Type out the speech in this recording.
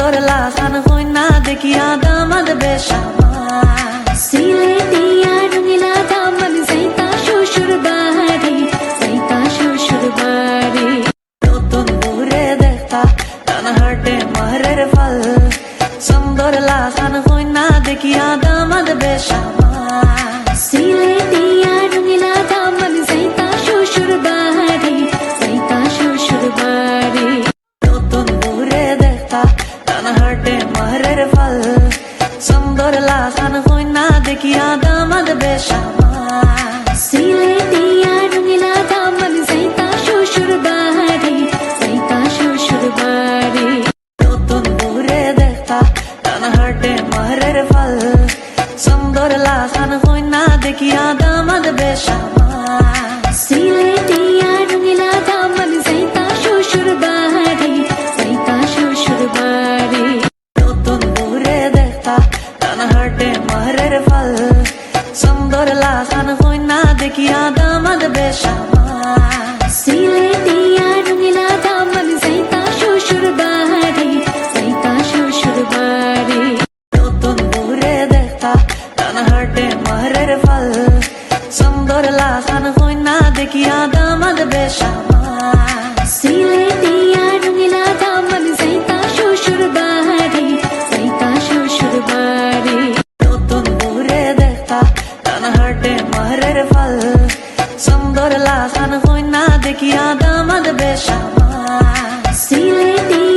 সুন্দর লাখান হইনা দেখিয়া দামাদ বেশামার সিলেটিয়া রঙিলা দামন যাইতা শ্বশুর বাড়ি, যাইতা শ্বশুর বাড়ি। নতুন ঘুরে দেখতা রানাহাটে মাহরের ফল সুন্দর লাখান হইনা দেখিয়া দামাদ বেশামার সিলেটিয়া রঙিলা দামন যাইতা শ্বশুর বাড়ি, যাইতা শ্বশুর বাড়ি। নতুন ঘুরে দেখতা রানাহাটে মাহরের ফল সুন্দর লাখান হইনা দেখিয়া দামাদ বেশামার সিলেটিয়া রঙিলা দামন যাইতা শ্বশুর বাড়ি, যাইতা শ্বশুর বাড়ি। নতুন ঘুরে দেখতা রানাহাটে মাহরের ফল সুন্দর লাখান হইনা দেখিয়া দামাদ বেশামার সিলেটিয়া রঙিলা দামন যাইতা শ্বশুর বাড়ি, যাইতা শ্বশুর বাড়ি। নতুন ঘুরে দেখতা রানাহাটে মাহরের ফল সুন্দর লাখান হইনা দেখিয়া দামাদ বেশামার সিলেটিয়া রঙিলা দামন যাইতা শ্বশুর বাড়ি, যাইতা শ্বশুর বাড়ি। নতুন ঘুরে দেখতা রানাহাটে মাহরের ফল সুন্দর লাখান হইনা দেখিয়া দামাদ বেশামার সিলেটিয়া রঙিলা দামন যাইতা শ্বশুর বাড়ি, যাইতা শ্বশুর বাড়ি। নতুন ঘুরে দেখতা রানাহাটে মাহরের ফল সুন্দর লাখান হইনা দেখিয়া দামাদ বেশামার সিলেটিয়া